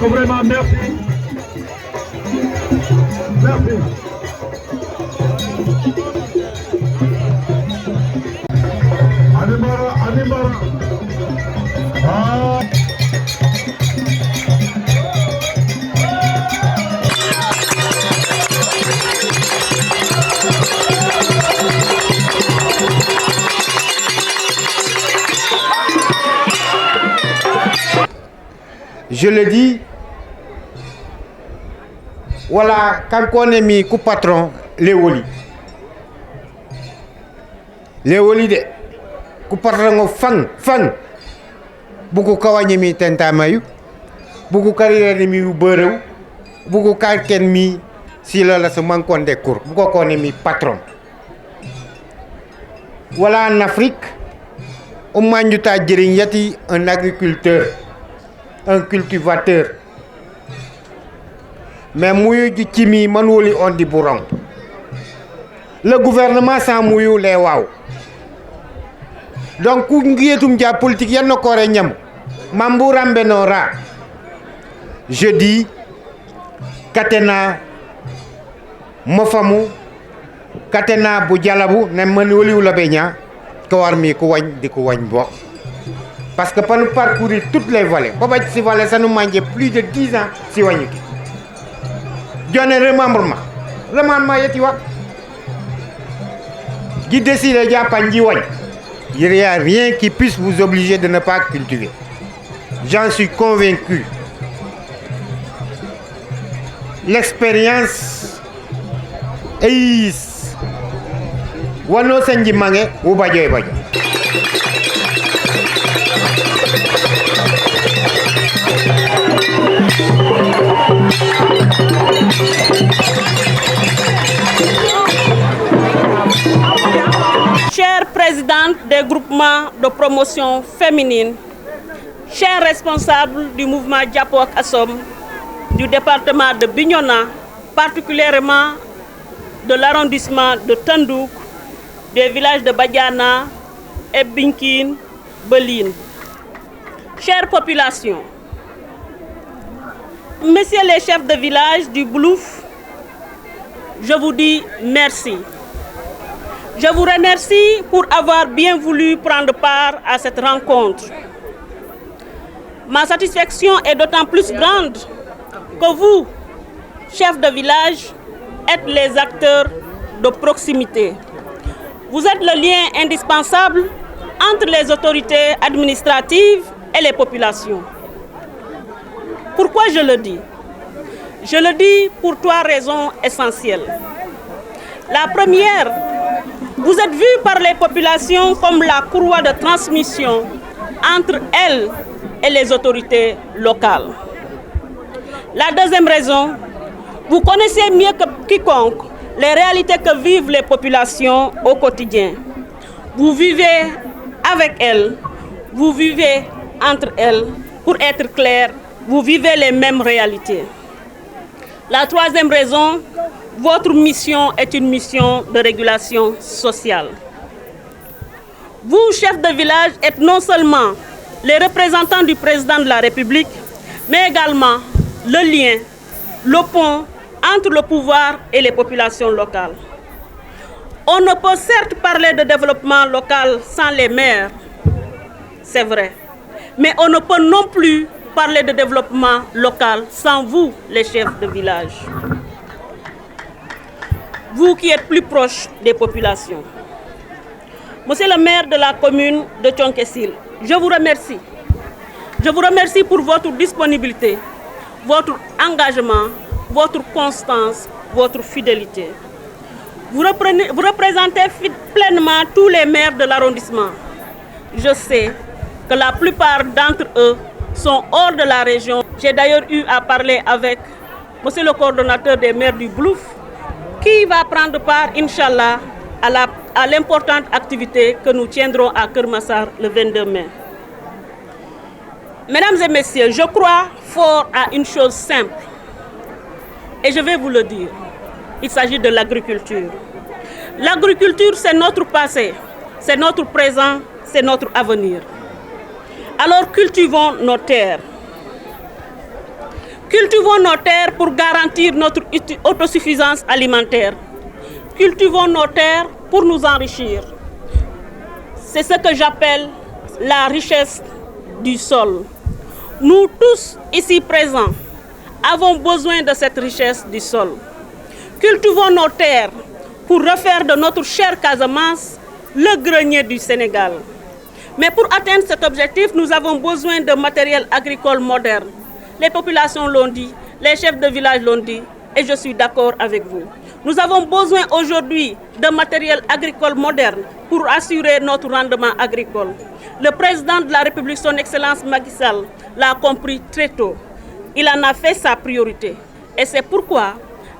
Donc vraiment merci. Merci. Adibara. Ah. Je le dis, voilà, quand on est mis coup patron, les woli. Les woli de, coup patron fang. Beaucoup kawanye mi tenta mayu, beaucoup carrière mi u beureu, beaucoup carken mi si la se manquon de cours, beaucoup on est mi patron. Voilà en Afrique, au manjuta yati un agriculteur. Un cultivateur. Mais mouillou du kimi manouli on di bourang. Le gouvernement sans mouillou les waouh. Donc, kou ngietum dia politique yan no kore nyam. Mambouram benora. Je dis, katena mofamu, katena boujalabu, ne manouli ou la benya, kawarmi kouwagne di kouwagne bok. Parce que pour nous parcourir toutes les vallées, ces vallées, ça nous mangeait plus de 10 ans si on y est. Donne remembrement. Remembrement, qui décide de faire il n'y a rien qui puisse vous obliger de ne pas cultiver. J'en suis convaincu. L'expérience est Wano Senji Mange ou Bajo. Chère présidente des groupements de promotion féminine, chers responsables du mouvement Diapo Assom du département de Bignona, particulièrement de l'arrondissement de Tandouk, des villages de Badiana et Binkin, Beline. Chère population, messieurs les chefs de village du Blouf, je vous dis merci. Je vous remercie pour avoir bien voulu prendre part à cette rencontre. Ma satisfaction est d'autant plus grande que vous, chefs de village, êtes les acteurs de proximité. Vous êtes le lien indispensable entre les autorités administratives et les populations. Pourquoi je le dis? Je le dis pour 3 raisons essentielles. La première, vous êtes vus par les populations comme la courroie de transmission entre elles et les autorités locales. La deuxième raison, vous connaissez mieux que quiconque les réalités que vivent les populations au quotidien. Vous vivez avec elles, vous vivez entre elles. Pour être clair, vous vivez les mêmes réalités. La troisième raison, votre mission est une mission de régulation sociale. Vous, chefs de village, êtes non seulement les représentants du président de la République, mais également le lien, le pont entre le pouvoir et les populations locales. On ne peut certes parler de développement local sans les maires, c'est vrai, mais on ne peut non plus parler de développement local sans vous, les chefs de village. Vous qui êtes plus proches des populations. Monsieur le maire de la commune de Thionkessil, je vous remercie. Je vous remercie pour votre disponibilité, votre engagement, votre constance, votre fidélité. Vous représentez pleinement tous les maires de l'arrondissement. Je sais que la plupart d'entre eux sont hors de la région. J'ai d'ailleurs eu à parler avec monsieur le coordonnateur des maires du Blouf, qui va prendre part, Inch'Allah, à l'importante activité que nous tiendrons à Kermassar le 22 mai. Mesdames et messieurs, je crois fort à une chose simple, et je vais vous le dire. Il s'agit de l'agriculture. L'agriculture, c'est notre passé, c'est notre présent, c'est notre avenir. Alors cultivons nos terres. Cultivons nos terres pour garantir notre autosuffisance alimentaire. Cultivons nos terres pour nous enrichir. C'est ce que j'appelle la richesse du sol. Nous tous ici présents avons besoin de cette richesse du sol. Cultivons nos terres pour refaire de notre chère Casamance le grenier du Sénégal. Mais pour atteindre cet objectif, nous avons besoin de matériel agricole moderne. Les populations l'ont dit, les chefs de village l'ont dit, et je suis d'accord avec vous. Nous avons besoin aujourd'hui de matériel agricole moderne pour assurer notre rendement agricole. Le président de la République, son Excellence Macky Sall, l'a compris très tôt. Il en a fait sa priorité. Et c'est pourquoi,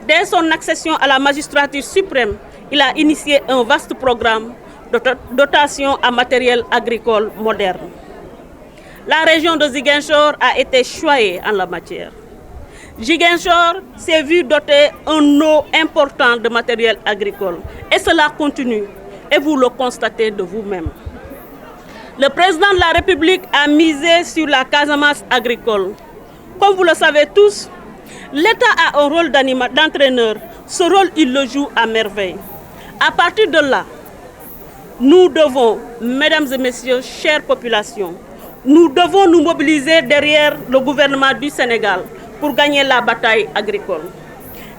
dès son accession à la magistrature suprême, il a initié un vaste programme de dotation à matériel agricole moderne. La région de Ziguinchor a été choyée en la matière. Ziguinchor s'est vu doter un lot important de matériel agricole. Et cela continue. Et vous le constatez de vous-même. Le président de la République a misé sur la Casamance agricole. Comme vous le savez tous, l'État a un rôle d'entraîneur. Ce rôle, il le joue à merveille. À partir de là, nous devons, mesdames et messieurs, chères populations, nous devons nous mobiliser derrière le gouvernement du Sénégal pour gagner la bataille agricole.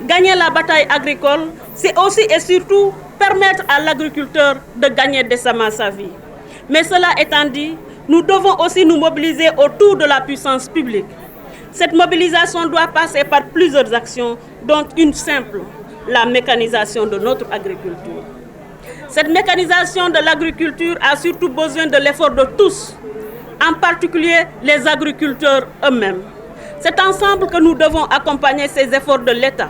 Gagner la bataille agricole, c'est aussi et surtout permettre à l'agriculteur de gagner décemment sa vie. Mais cela étant dit, nous devons aussi nous mobiliser autour de la puissance publique. Cette mobilisation doit passer par plusieurs actions, dont une simple, la mécanisation de notre agriculture. Cette mécanisation de l'agriculture a surtout besoin de l'effort de tous, en particulier les agriculteurs eux-mêmes. C'est ensemble que nous devons accompagner ces efforts de l'État,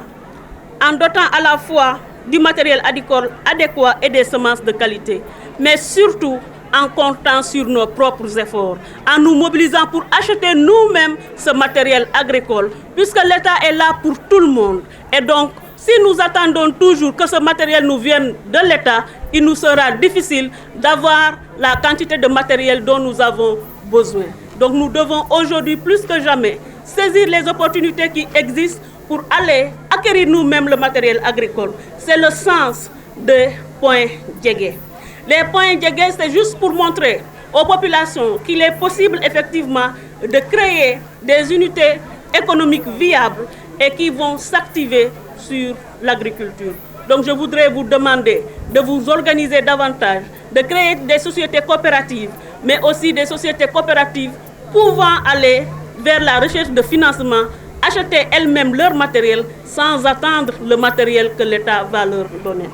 en dotant à la fois du matériel agricole adéquat et des semences de qualité, mais surtout en comptant sur nos propres efforts, en nous mobilisant pour acheter nous-mêmes ce matériel agricole, puisque l'État est là pour tout le monde. Et donc, si nous attendons toujours que ce matériel nous vienne de l'État, il nous sera difficile d'avoir la quantité de matériel dont nous avons besoin. Donc nous devons aujourd'hui plus que jamais saisir les opportunités qui existent pour aller acquérir nous-mêmes le matériel agricole. C'est le sens des points Djégué. Les points Djégué, c'est juste pour montrer aux populations qu'il est possible effectivement de créer des unités économiques viables et qui vont s'activer sur l'agriculture. Donc je voudrais vous demander de vous organiser davantage, de créer des sociétés coopératives, mais aussi des sociétés coopératives pouvant aller vers la recherche de financement, acheter elles-mêmes leur matériel sans attendre le matériel que l'État va leur donner.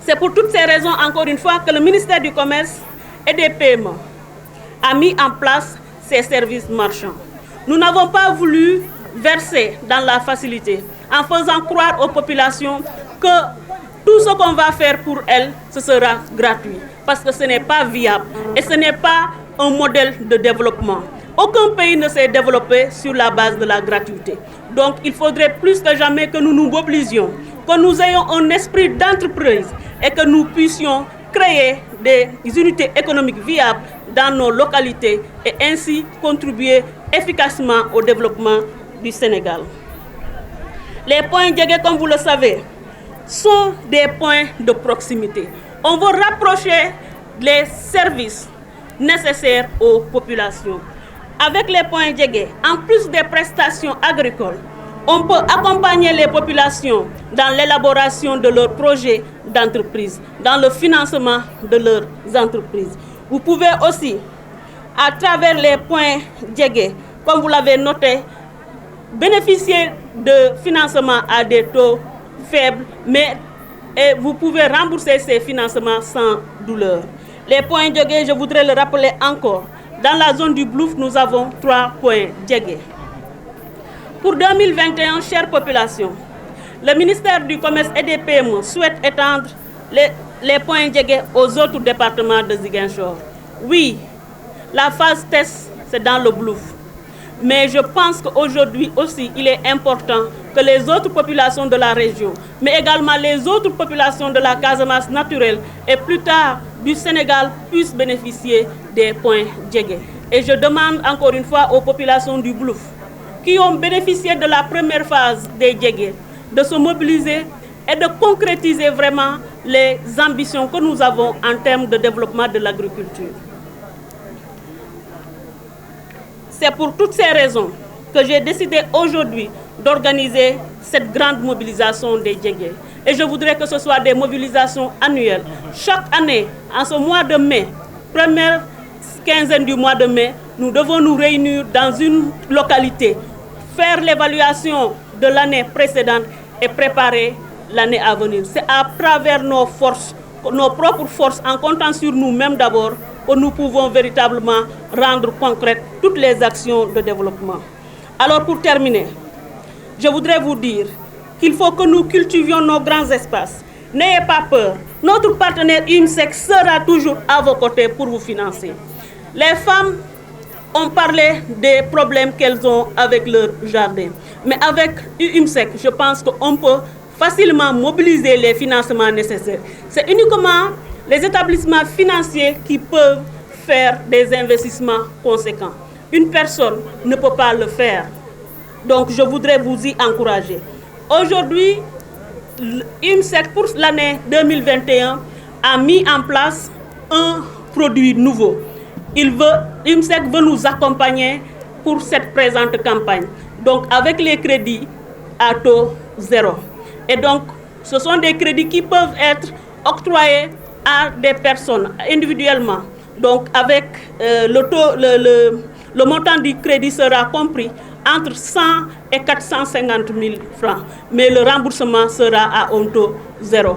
C'est pour toutes ces raisons, encore une fois, que le ministère du Commerce et des PME a mis en place ces services marchands. Nous n'avons pas voulu verser dans la facilité en faisant croire aux populations que tout ce qu'on va faire pour elles, ce sera gratuit. Parce que ce n'est pas viable et ce n'est pas un modèle de développement. Aucun pays ne s'est développé sur la base de la gratuité. Donc il faudrait plus que jamais que nous nous mobilisions, que nous ayons un esprit d'entreprise et que nous puissions créer des unités économiques viables dans nos localités et ainsi contribuer efficacement au développement du Sénégal. Les points Djégué, comme vous le savez, sont des points de proximité. On veut rapprocher les services nécessaires aux populations. Avec les points Djégué, en plus des prestations agricoles, on peut accompagner les populations dans l'élaboration de leurs projets d'entreprise, dans le financement de leurs entreprises. Vous pouvez aussi, à travers les points Djégué, comme vous l'avez noté, bénéficier de financement à des taux faibles, mais vous pouvez rembourser ces financements sans douleur. Les points Djégué, je voudrais le rappeler encore. Dans la zone du Blouf, nous avons 3 points Djégué. Pour 2021, chère population, le ministère du Commerce et des PME souhaite étendre les points Djégué aux autres départements de Ziguinchor. Oui, la phase test, c'est dans le Blouf. Mais je pense qu'aujourd'hui aussi, il est important que les autres populations de la région, mais également les autres populations de la Casamance naturelle et plus tard du Sénégal puissent bénéficier des points Djégué. Et je demande encore une fois aux populations du Blouf qui ont bénéficié de la première phase des Djégué de se mobiliser et de concrétiser vraiment les ambitions que nous avons en termes de développement de l'agriculture. C'est pour toutes ces raisons que j'ai décidé aujourd'hui d'organiser cette grande mobilisation des Djégué. Et je voudrais que ce soit des mobilisations annuelles. Chaque année, en ce mois de mai, première quinzaine du mois de mai, nous devons nous réunir dans une localité, faire l'évaluation de l'année précédente et préparer l'année à venir. C'est à travers nos forces, nos propres forces, en comptant sur nous-mêmes d'abord, que nous pouvons véritablement rendre concrètes toutes les actions de développement. Alors pour terminer, je voudrais vous dire qu'il faut que nous cultivions nos grands espaces. N'ayez pas peur, notre partenaire UMSEC sera toujours à vos côtés pour vous financer. Les femmes ont parlé des problèmes qu'elles ont avec leur jardin. Mais avec UMSEC, je pense qu'on peut facilement mobiliser les financements nécessaires. C'est uniquement les établissements financiers qui peuvent faire des investissements conséquents. Une personne ne peut pas le faire. Donc je voudrais vous y encourager. Aujourd'hui, UMSEC pour l'année 2021 a mis en place un produit nouveau. UMSEC veut nous accompagner pour cette présente campagne. Donc avec les crédits à taux zéro. Et donc ce sont des crédits qui peuvent être octroyés à des personnes individuellement. Donc avec le montant du crédit sera compris entre 100 et 450 000 francs. Mais le remboursement sera à un taux zéro.